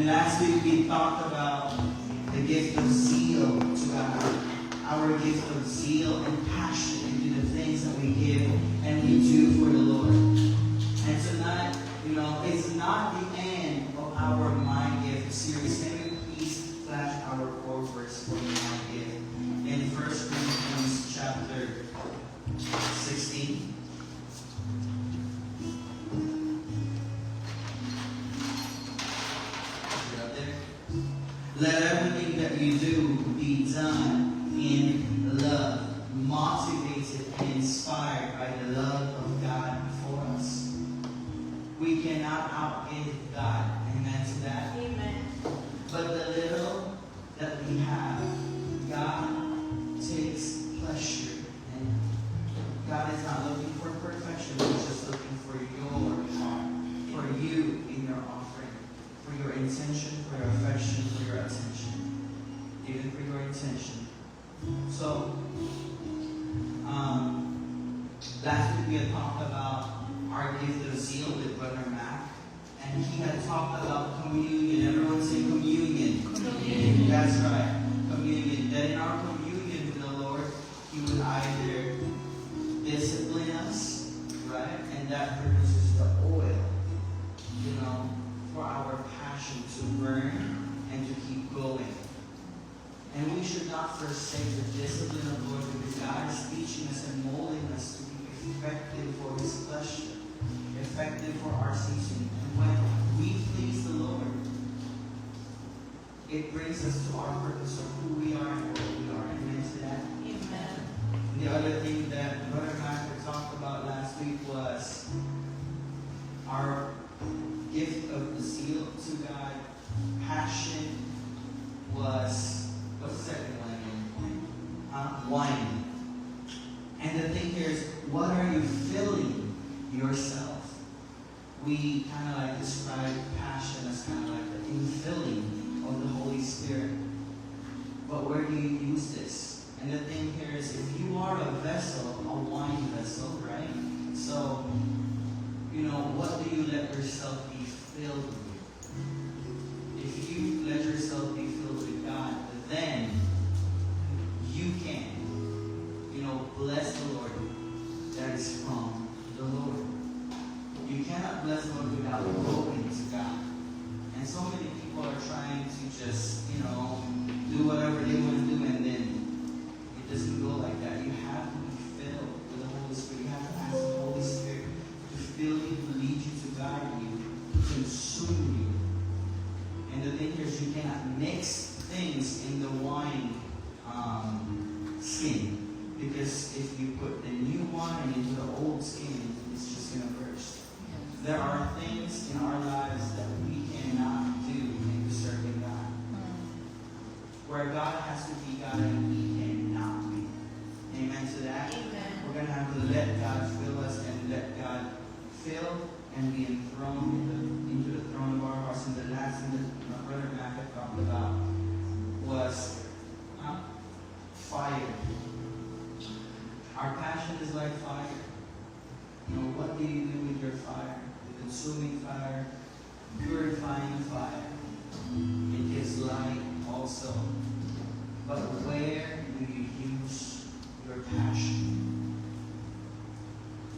last week we talked about the gift of zeal to God. Our gift of zeal and passion into the things that we give and we do for the Lord. And tonight, it's not the end of our My Gift series. Can we please flash our core verse for My Gift in 1 Corinthians chapter 16. Let everything that you do be done in love, motivated and inspired by the love of God for us. We cannot outgive God. Amen to that. Amen. But the little that we have, God takes pleasure in. God is not looking for perfection. He's just looking for your heart, for you in your offering, for your intention, for your affection, for your attention, even for your intention. So, last week we had talked about our gift of zeal with Brother Mac, and he had talked about communion. Everyone say communion. Communion. That's right, communion. That in our communion with the Lord, He would either discipline us, right, and that produces the oil, for our passion to burn and to keep going. And we should not forsake the discipline of the Lord, because God is teaching us and molding us to be effective for His pleasure, effective for our season. And when we please the Lord, it brings us to our purpose of who we are and what we are. Amen to that? Amen. The other thing that Brother Mac talked about last week was our gift of zeal to God. Passion was, what's the second one again? Wine. And the thing here is, what are you filling yourself? We kind of like describe passion as kind of like the infilling of the Holy Spirit. But where do you use this? And the thing here is, if you are a vessel, a wine vessel, right? So, what do you let yourself be filled with? If you let yourself be filled with God, then you can, bless the Lord. That is from the Lord. You cannot bless the Lord without going to God. And so many people are trying to just, do whatever they want to do, and then it doesn't go like that. You have to be filled with the Holy Spirit. You have to ask the Holy Spirit to fill you, to lead you, to guide you, to consume you. And the thing here is, you cannot mix things in the wine skin. Because if you put the new wine into the old skin, it's just going to burst. There are things in our lives that we cannot do in serving God. Where God has to be God and we cannot be. Amen to that? Amen. We're going to have to let God fill us and let God fill and be enthroned into the throne of our hearts. And the last thing that my brother Mac had talked about was fire. Our passion is like fire. What do you do with your fire? The consuming fire, purifying fire. It gives light also. But where do you use your passion?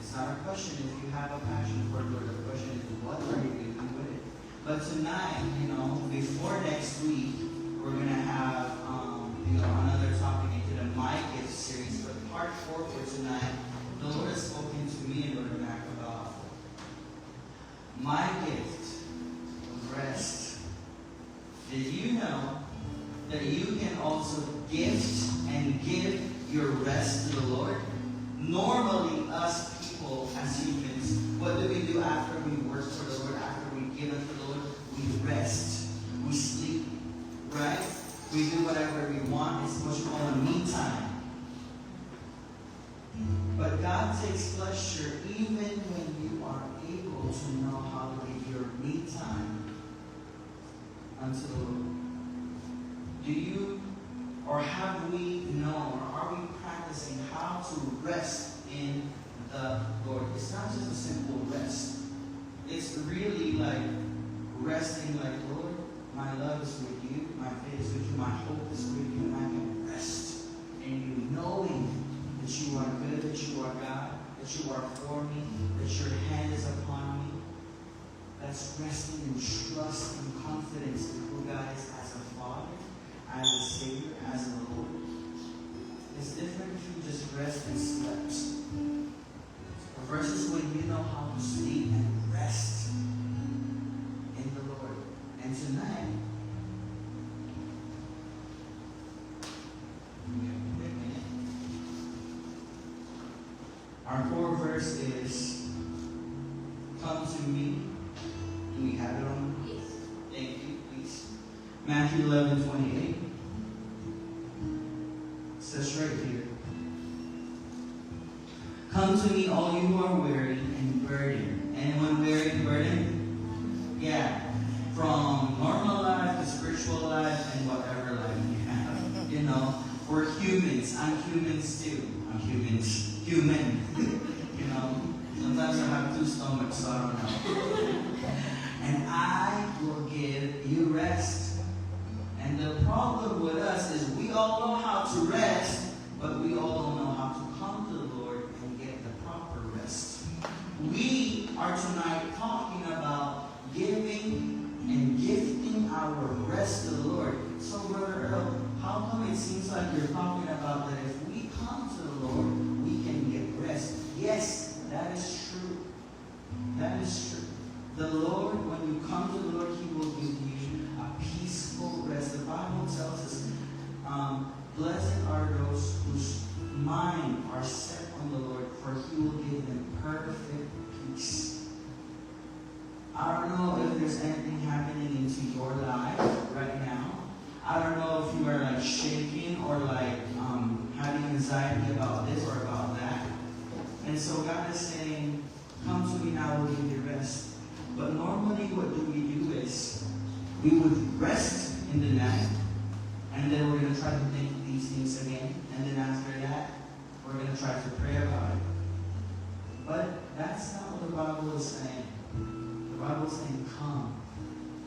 It's not a question if you have a passion for the Lord. The question is, what are you doing with it? But tonight, before next week, we're going to have another topic into the My Gift series. But part 4 for tonight, the Lord has spoken to me and Brother Mac about my gift of rest. Did you know that you can also gift and give your rest to the Lord? Normally, us people as humans, what do we do after we work for the Lord, after we give it to the Lord? We rest. We sleep. Right? We do whatever we want. It's what you call a me time. But God takes pleasure even when you are able to know how to give your me time unto the Lord. Do you, or have we known, or are we practicing how to rest in the Lord? It's not just a simple rest. It's really like resting like, Lord, My love is with you. My faith is with you. My hope is with you. And I can rest in you, knowing that you are good, that you are God, that you are for me, that your hand is upon me. That's resting in trust and confidence in who God is as a Father, as a Savior, as a Lord. It's different if you just rest and slept. Versus when you know how to sleep and rest in the Lord. And tonight, our core verse is, come to me. Do we have it on? Yes. Thank you, please. Matthew 11:28. It says right here, come to me, all you who are weary and burdened. Anyone weary and burdened? Yeah. From normal life to spiritual life and whatever life you have. You know, we're humans. I'm humans too. I'm humans. Human. You know, sometimes I have two stomachs, so I don't know. And I will give you rest. And the problem with us is we all know how to rest, but we all don't know how to come to the Lord and get the proper rest. We are tonight talking about giving and gifting our rest to the Lord. So, Brother Earl, how come it seems like you're talking about that if we come to the Lord, we can get rest? Yes, that is true. That is true. The Lord, when you come to the Lord, He will give you a peaceful rest. The Bible tells us, blessed are those whose mind are set on the Lord, for He will give them perfect peace. I don't know if there's anything happening into your life right now. I don't know if you are like shaking or like having anxiety about this or about that. And so God is saying, come to me now, I will give you rest. But normally what do we do is we would rest in the night, and then we're going to try to think these things again. And then after that, we're going to try to pray about it. But that's not what the Bible is saying. The Bible is saying, come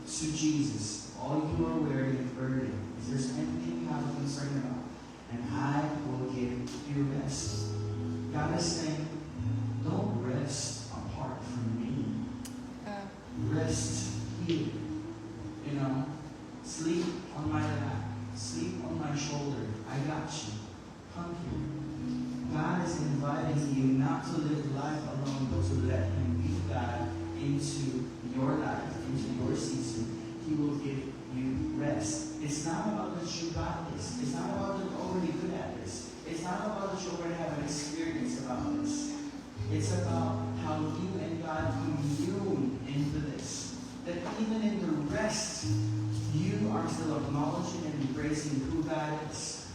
to Jesus, all you are weary and burdened. If there's anything you have a concern about, and I will give you rest. God is saying, don't rest apart from me. Rest here. You know, sleep on my lap, sleep on my shoulder. I got you. Come here. God is inviting you not to live life alone, but to let Him be God into your life, into your season. He will give you rest. It's not about that you got this. It's not about that you're already good at this. It's not about that you already have an experience about this. It's about how you and God commune into this. That even in the rest, you are still acknowledging and embracing who God is.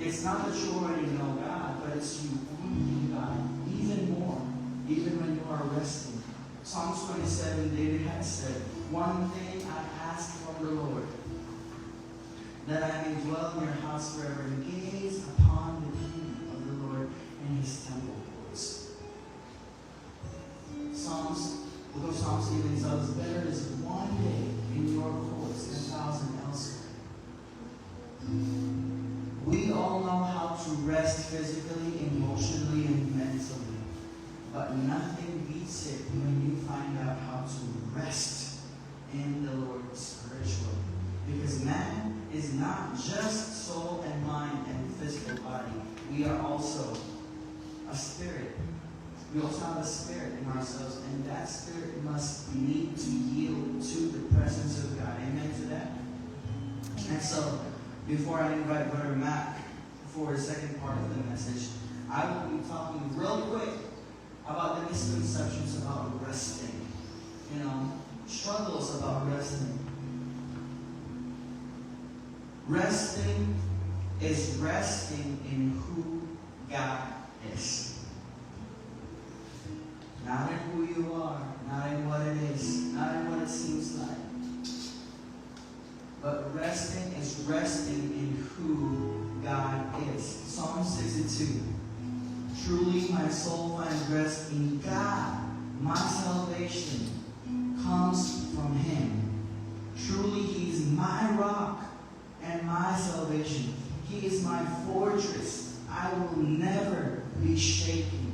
It's not that you already know God, but it's you wanting God even more, even when you are resting. Psalms 27, David has said, one thing I ask from the Lord, that I may dwell in your house forever and gaze upon the beauty of the Lord and His temple courts. The book of Psalms even tells us, better is one day in your courts than 1,000 elsewhere. We all know how to rest physically, emotionally, and mentally. But nothing beats it when you find out how to rest in the Lord spiritually. Because man is not just soul and mind and physical body. We are also a spirit. We also have a spirit in ourselves, and that spirit must need to yield to the presence of God. Amen to that? And so, before I invite Brother Mac for the second part of the message, I will be talking real quick about the misconceptions about resting. You know, struggles about resting. Resting is resting in who God is. Not in who you are, not in what it is, not in what it seems like. But resting is resting in who God is. Psalm 62. Truly my soul finds rest in God. My salvation comes from Him. Truly my rock and my salvation. He is my fortress. I will never be shaken.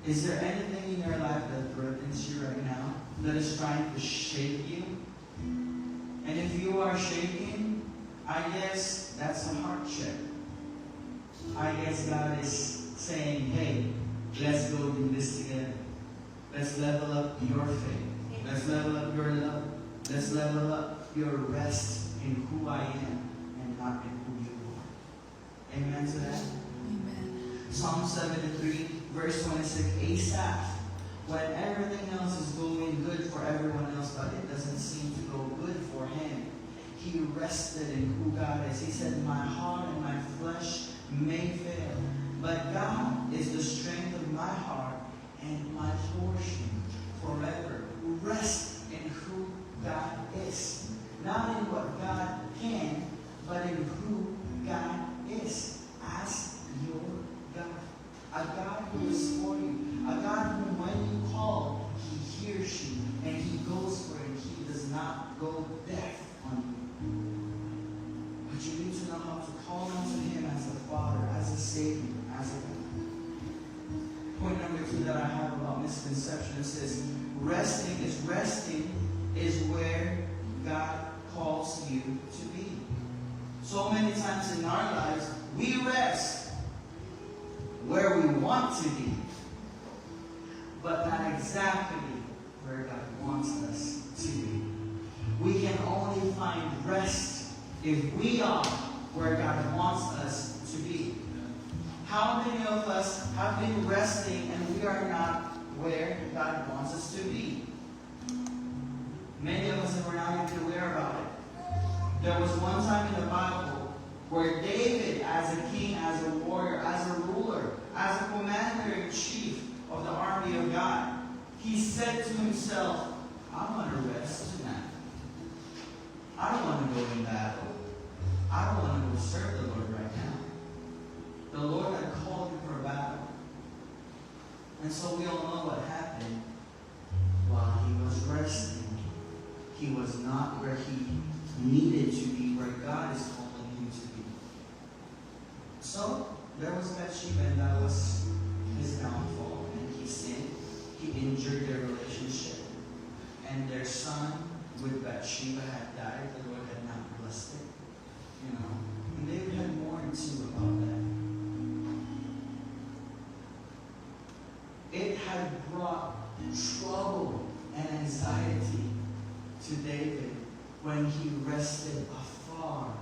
Is there anything in your life that threatens you right now, that is trying to shake you? And if you are shaking, I guess that's a heart check. I guess God is saying, hey, let's go do this together. Let's level up your faith. Let's level up your love. Let's level up your rest in who I am and not in who you are. Amen to that? Amen. Psalm 73, verse 26. Asaph, when everything else is going good for everyone else, but it doesn't seem to go good for him, he rested in who God is. He said, my heart and my flesh may fail, but God is the strength of my heart and my portion forever. Rest in who God is. Not in what God can, but in who God is as your God. A God who is for you. A God who, when you call, He hears you and He goes for it. He does not go deaf on you. But you need to know how to call unto Him as a Father, as a Savior, as a God. Point number 2 that I have about misconception is resting is where God calls you to be. So many times in our lives, we rest where we want to be, but not exactly where God wants us to be. We can only find rest if we are where God wants us to be. How many of us have been resting and we are not where God wants us to be? Many of us were not even aware about it. There was one time in the Bible where David, as a king, as a warrior, as a ruler, as a commander-in-chief of the army of God, he said to himself, I want to rest tonight. I don't want to go in battle. I don't want to go serve the Lord right now. The Lord had called him for battle. And so we all know what happened. While he was resting, he was not where he needed to be, where God is calling him to be. So there was Bathsheba, and that was his downfall. And he sinned. He injured their relationship. And their son with Bathsheba had died. The Lord had not blessed it. You know. And David had mourned too about that. It had brought trouble and anxiety to David when he rested afar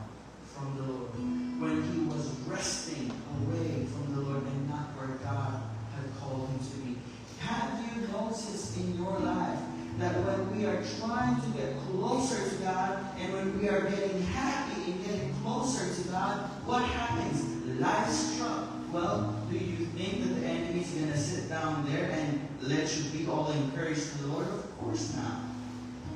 from the Lord. When he was resting away from the Lord and not where God had called him to be. Have you noticed in your life that when we are trying to get closer to God and when we are getting happy and getting closer to God, what happens? Life struck. Well, do you think that the enemy is going to sit down there and let you be all encouraged to the Lord? Of course not.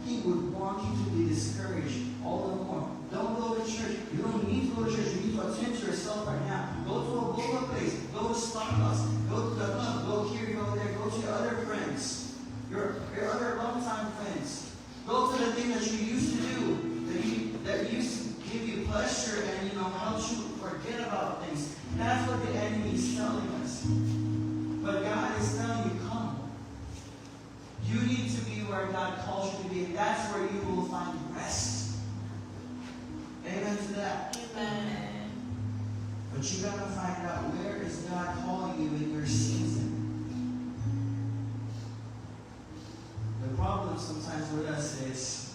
He would want you to be discouraged all the more. Don't go to church. You don't need to go to church. You need to attend to yourself right now. Go to a place. Go to Starbucks. Go to the club. Go here, go there. Go to your other friends. Your other longtime friends. Go to the thing that you used to do. That used to give you pleasure and helps you forget about things. That's what the enemy is telling us. But God is telling you, come. You need to be where God calls you to be. And that's where you will find rest. Amen to that. Amen. But you got to find out, where is God calling you in your season? The problem sometimes with us is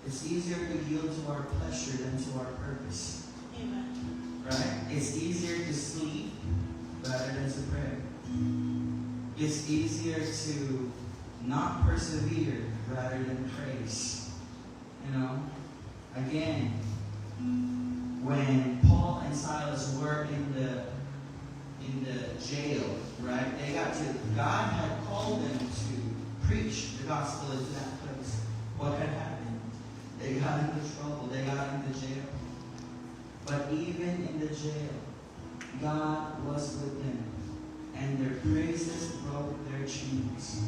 it's easier to yield to our pleasure than to our purpose. Amen. Right? It's easier to sleep rather than to pray. It's easier to not persevere rather than praise. Again, when Paul and Silas were in the jail, right? God had called them to preach the gospel into that place. What had happened? They got into trouble. They got into jail. But even in the jail, God was with them. And their praises broke their chains.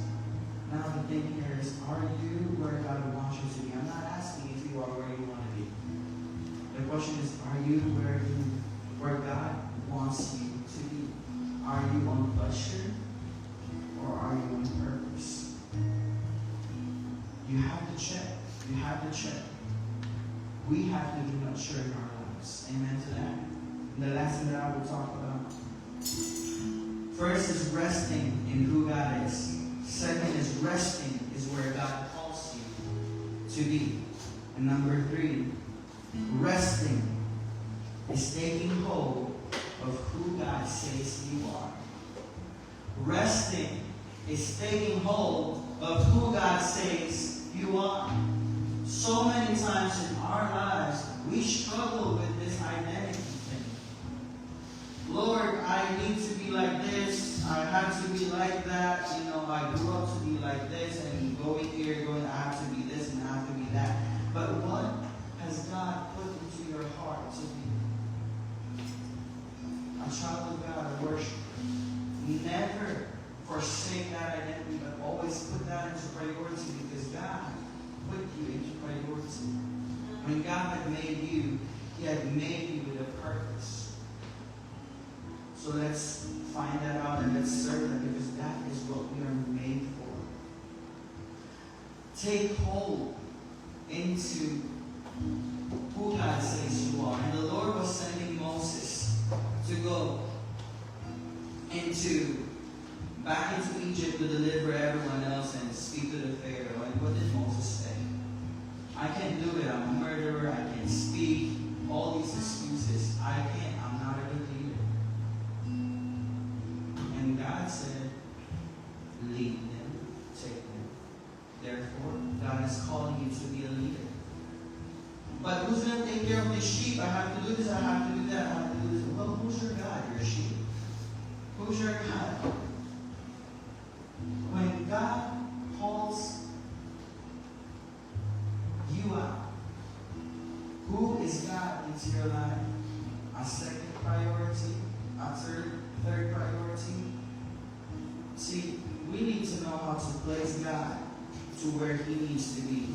Now the thing here is, are you where God wants you to be? I'm not asking if you are where you want to be. The question is, are you where God wants you to be? Are you on pleasure or are you on purpose? You have to check. You have to check. We have to be mature in our lives. Amen to that. And the last thing that I will talk about. First is resting in who God is. Second is resting is where God calls you to be. And number 3, resting is taking hold of who God says you are. Resting is taking hold of who God says you are. So many times in our lives, we struggle with this identity thing. Lord, I need to be like this. I have to be like that. You know, I grew up to be like this, and going here, I have to be this and I have to be that. But what has God put into your heart to be? A child of God, a worshiper. Never forsake that identity, but always put that into priority, because God put you into priority. When God had made you, He had made you with a purpose. So let's find that out and let's serve Him, because that is what we are made for. Take hold into who God says you are. And the Lord was sending Moses to go back into Egypt to deliver everyone else and speak to the Pharaoh. And what did Moses say? I can't do it. I'm a murderer. I can't speak. All these excuses. I can't. I'm not a good leader. And God said, lead them, take them. Therefore, God is calling you to be a leader. But who's going to take care of the sheep? I have to do this. I have to do that. I have to do this. Well, who's your God? Your sheep. Who's your God? When God calls you out, who is God into your life? A second priority? A third priority? See, we need to know how to place God to where He needs to be.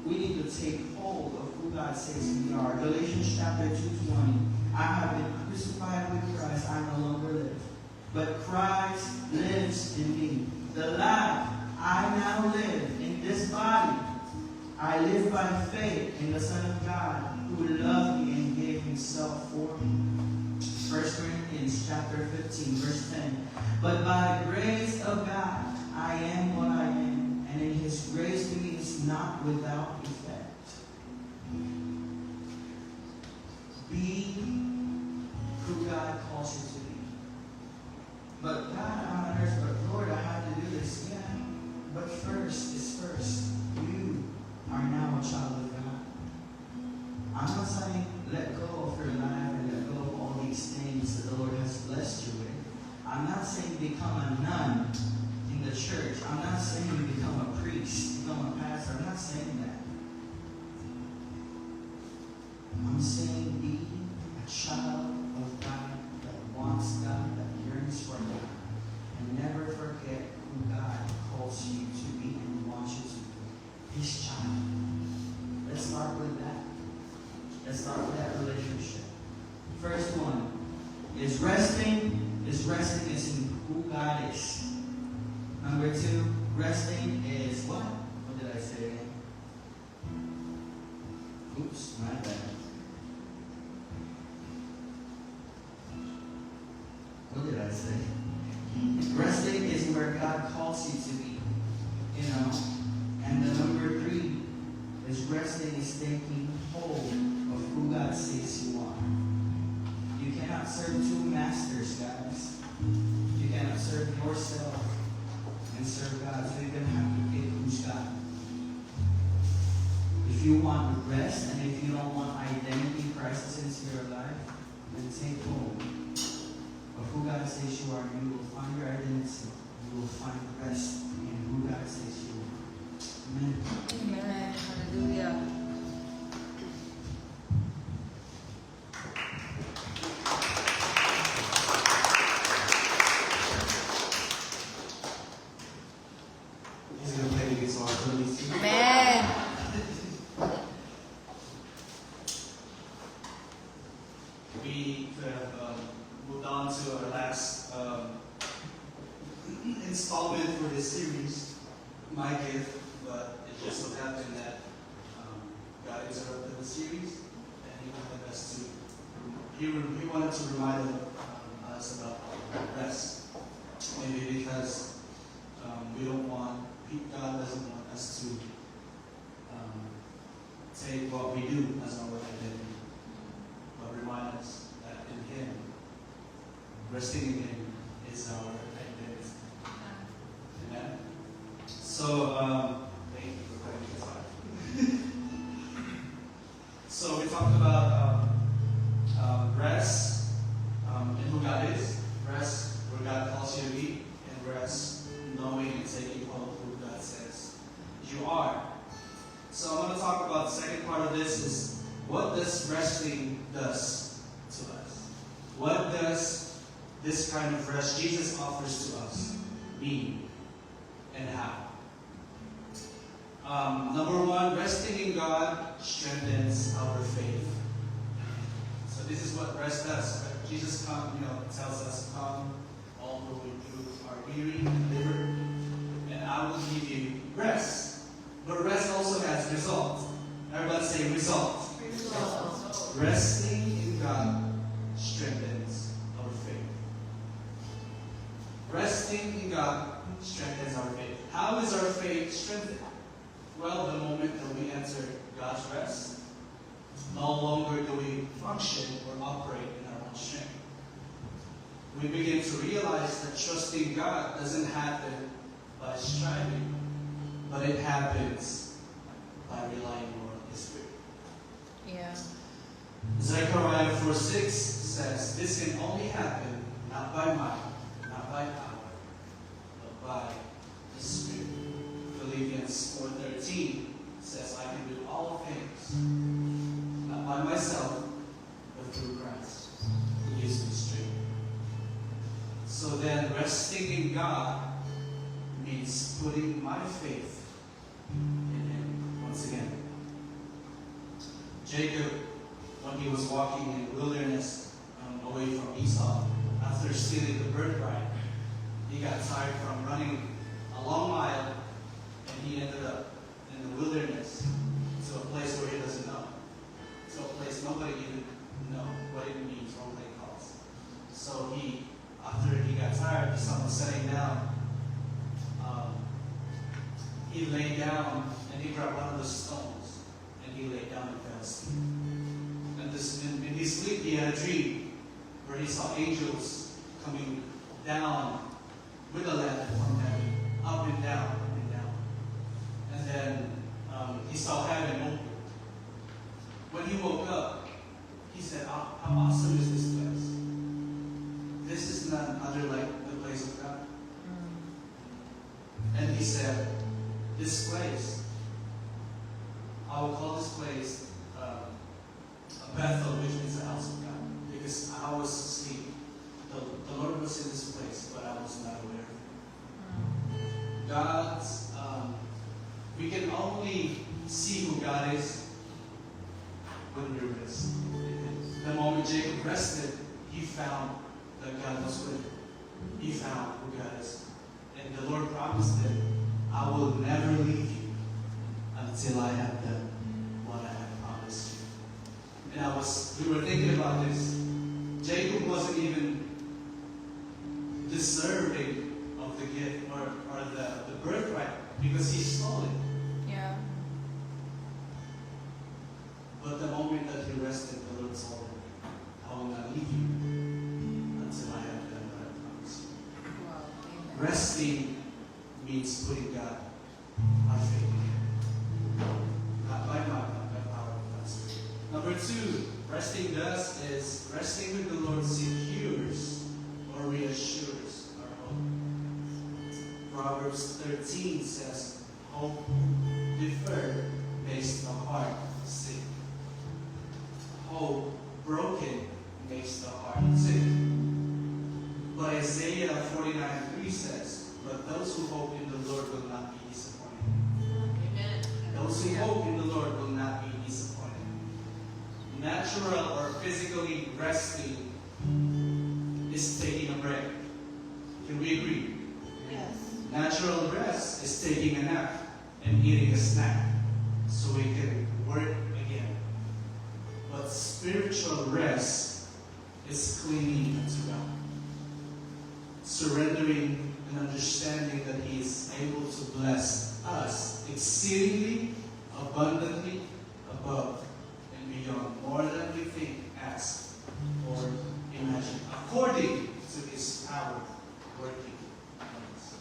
We need to take hold of who God says we are. Galatians chapter 2:20. I have been crucified with Christ. I no longer live, but Christ lives in me. The life I now live in this body, I live by faith in the Son of God who loved me and gave Himself for me. 1 Corinthians chapter 15, verse 10. But by the grace of God, I am what I am, and in His grace to me is not without effect. Be who God calls you to be. But God, I'm on earth, but Lord, I have to do this. Yeah, but first is first. You are now a child of God. I'm not saying let go of your life and let go of all these things that the Lord has blessed you with. I'm not saying become a nun in the church. I'm not saying you become a priest, become a pastor. I'm not saying that. I'm saying be a child of God that wants God, that yearns for God, and never forget who God calls you to be and wants you to be. His child. Let's start with that. Let's start with that relationship. First one is resting. Is in who God is. Number 2, resting is what? What did I say again? Oops, my bad. What did I say? Resting is where God calls you to be. You know? And the number 3 is resting is taking hold of who God says you are. You cannot serve 2 masters, guys. You cannot serve yourself and serve God. So you're going to have to pick who's God. If you want rest and if you don't want identity crisis into your life, then take hold of who God says you are. You will find your identity. You will find rest in who God says you are. Amen. Amen. Hallelujah. He's installment for this series, my gift, but it just so happened that God interrupted the series, and He wanted us to. He wanted to remind us about rest. Maybe because we don't want, God doesn't want us to take what we do as our identity, but remind us that in Him, resting in Him is our identity. Amen? So, thank you for putting this on. So we talked about rest and who God is, rest where God calls you to be, and rest knowing and taking hold of who God says you are. So I'm going to talk about the second part of this is what does resting does to us? What does this kind of rest Jesus offers to us mean and how? Number one, resting in God strengthens our faith. So this is what rest does. Right? Jesus tells us, "Come, all who are weary and labored, and I will give you rest." But rest also has result. Everybody say result. Result. Resting in God strengthens our faith. Resting in God strengthens our faith. How is our faith strengthened? Well, the moment that we enter God's rest, no longer do we function or operate in our own strength. We begin to realize that trusting God doesn't happen by striving, but it happens by relying more on His Spirit. Yeah. Zechariah 4:6 says, "This can only happen not by might, not by power, but by the Spirit." Philippians 4:13 says, "I can do all things, not by myself, but through Christ, who gives me strength." So then, resting in God means putting my faith in Him. Once again, Jacob, when he was walking in the wilderness away from Esau, after stealing the birthright, he got tired from running a long mile, and he ended up in the wilderness to a place where he doesn't know, to a place nobody even know what it means, nobody calls. So after he got tired, the sun was setting down. He laid down and he grabbed one of the stones and he laid down and fell asleep. And in his sleep, he had a dream where he saw angels coming down with a ladder from heaven, up and down, up and down. And then he saw heaven open. When he woke up, he said, "How awesome is this place? This is none other like the place of God." And he said, "This place, I will call this place Bethel, which means the house of God, because I was asleep. The Lord was in this place, but I was not aware of it." We can only see who God is when we rest. The moment Jacob rested, he found that God was with him. He found who God is. And the Lord promised him, "I will never leave you until I have done what I have promised you." And we were thinking about this. Jacob wasn't even deserving of the gift or the birthright because he stole it. Yeah. But the moment that he rested, the Lord told him, "I will not leave you until I have done what I promised you." Wow. Amen. Resting means putting God, our faith in Him. Not by might, not by power, but by Spirit. Number two, resting with the Lord secures or reassures our hope. Proverbs 13 says, "Hope deferred makes the heart sick. Hope broken makes the heart sick." But Isaiah 49:3 says, "But those who hope in the Lord will not be disappointed." Amen. Those who hope in the Lord will not be disappointed. Natural or physically resting is taking a break. Can we agree? Yes. Natural rest is taking a nap and eating a snack so we can work again. But spiritual rest is clinging to God, surrendering and understanding that He is able to bless us exceedingly, abundantly, above and beyond, more than we think, ask, or imagine, according to His power working in us.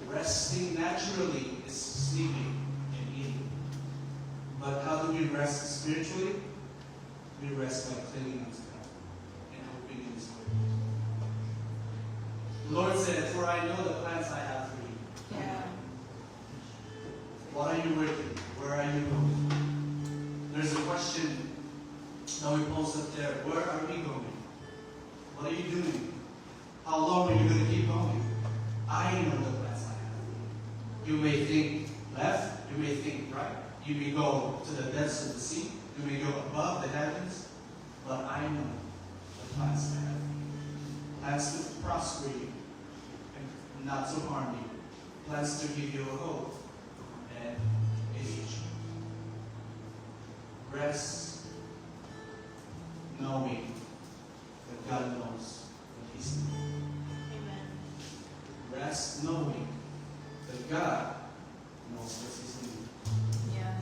Resting naturally is sleeping and eating. But how do we rest spiritually? We rest by clinging unto God and hoping in His word. The Lord said, "For I know the plans I have for you." Yeah. What are you working? Where are you going? There's a question that we posted up there. Where are we going? What are you doing? How long are you going to keep going? I know the plans I have for you. You may think left. You may think right. You may go to the depths of the sea. You may go above the heavens. But I know the plans I have for you. Plans to prosper you and not to harm you. Plans to give you a hope and a future. Rest, knowing that God knows what He's doing. Amen. Rest, knowing that God knows what He's doing. Yeah.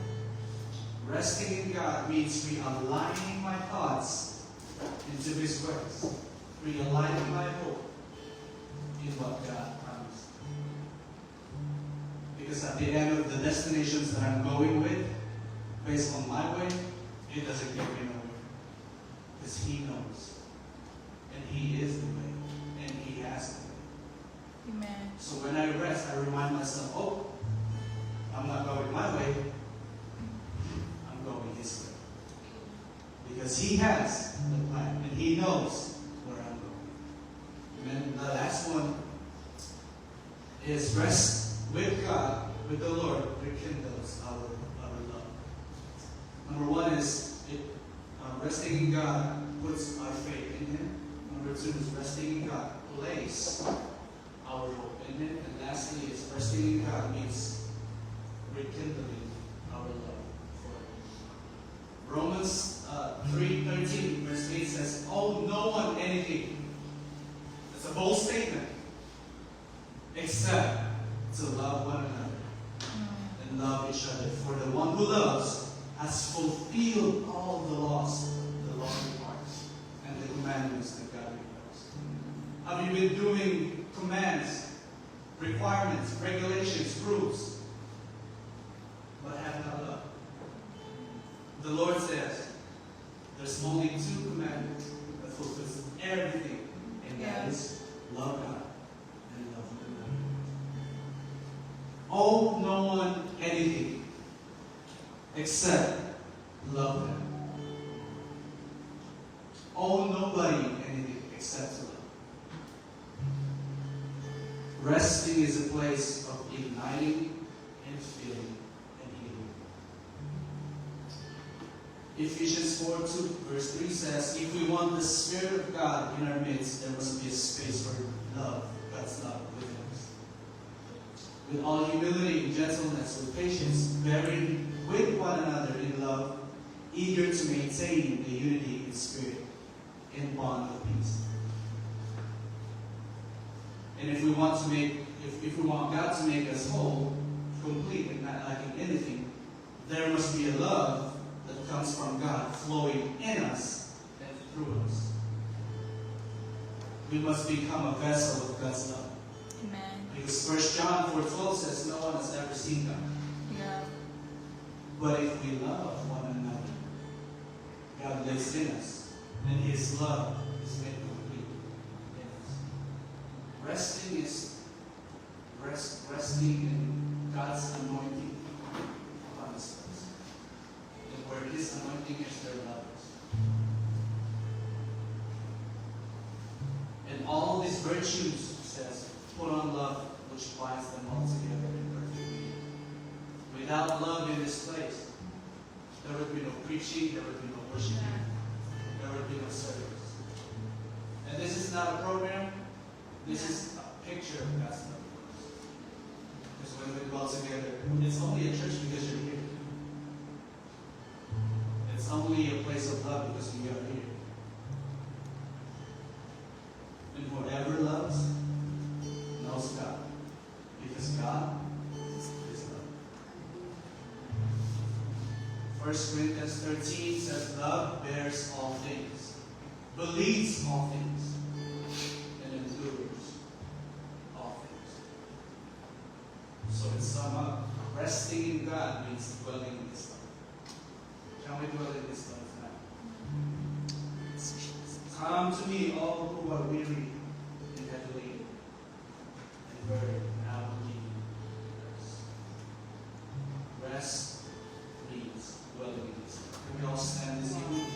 Resting in God means realigning my thoughts into His ways, realigning my hope in what God promised. Because at the end of the destinations that I'm going with, based on my way, it doesn't get me nowhere. Because He knows. And He is the way. And He has the way. Amen. So when I rest, I remind myself, oh, I'm not going my way. I'm going His way. Because He has the plan. And He knows where I'm going. And then the last one is rest with God, with the Lord, rekindles our love. Number one is resting in God puts our faith in Him. Number two is resting in God place our hope in Him. And lastly is resting in God means rekindling our love for Him. Romans 3:13 verse 8 says, "Owe no one anything." It's a bold statement. Except to love one another and love each other. For the one who loves has fulfilled all the laws, the law requires, and the commandments that God requires. Have you been doing commands, requirements, regulations, rules, but have not loved? The Lord says there's only two commandments that fulfills everything, and that is love God and love one another. Owe no one anything except love them. Owe nobody anything except to love. Resting is a place of igniting and feeling and healing. Ephesians 4:2 verse 3 says, "If we want the Spirit of God in our midst, there must be a space for love, God's love within us. With all humility and gentleness, with patience, bearing with one another in love, eager to maintain the unity in spirit, in bond of peace." And if we want God to make us whole, complete, and not lacking anything, there must be a love that comes from God flowing in us and through us. We must become a vessel of God's love. Amen. Because 1 John 4:12 says, "No one has ever seen God." Yeah. But if we love one another, God lives in us, and His love is made complete in us. Resting is resting in God's anointing upon His place. And where His anointing is, there love is. And all these virtues, says, put on love, which binds them all together in perfect unity. Without love in this place, there would be no preaching, there would be no worshiping, there would be no service. And this is not a program, this is a picture of God's love for us. Because when we dwell together, it's only a church because you're here. It's only a place of love because we are here. And whoever loves knows God. Because God is love. 1 Corinthians 13 says, love bears all things, believes all things, and endures all things. So in sum up, resting in God means dwelling in His love. Can we dwell in His love now? Come to me, all who are weary and heavy laden, and burdened, and I will give you rest. Rest means dwelling in His love. Can we all stand this evening?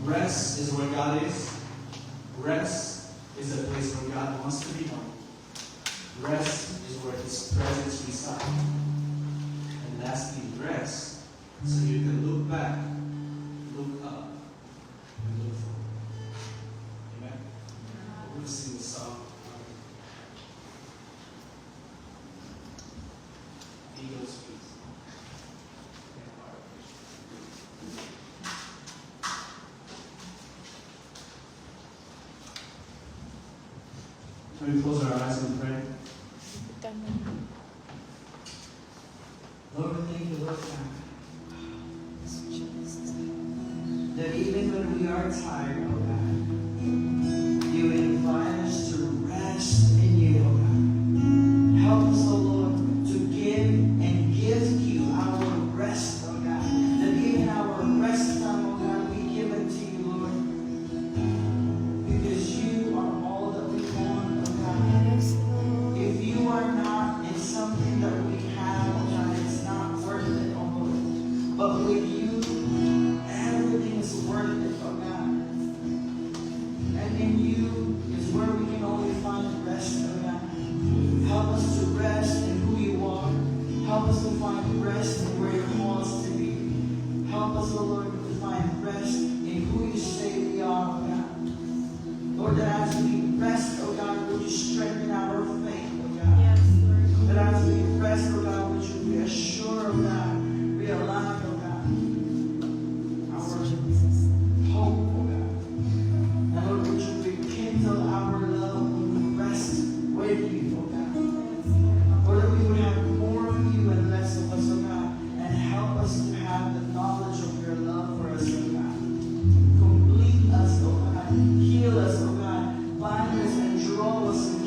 Rest is where God is. Rest is a place where God wants to be known. Rest is where His presence resides. And lastly, rest so you can look back, look up, and look forward. Amen? We'll sing the song. Eagles, please. Can we close our eyes and pray? Lord, thank you, Lord God, that even when we are tired, oh God, you invite us to rest in you, oh God. Help us, oh Lord, to give and give you our rest, oh God. That even our rest time, oh God, we give it to you, Lord. Because you are all that we want, oh God. If you are not in something that we have, oh God, it's not worth it, oh Lord. But with you, everything is worth it, oh God. And in you is where we can only find rest, oh God. Help us to rest in who you are. Help us to find rest in where you're called us to be. Help us, oh Lord, to find rest in who you say we are, oh God. Lord, that as we rest, oh God, would you strengthen our faith, oh God. Yes, Lord. That as we rest, oh God, would you reassure, oh God, realign, oh God, our hope, oh God. And Lord, would you rekindle our love when we rest with you, oh God. Or that we would have more of you and less of us, oh God. And help us to have the knowledge of your love for us, oh God. Complete us, oh God. Heal us, oh God. Bind us and draw us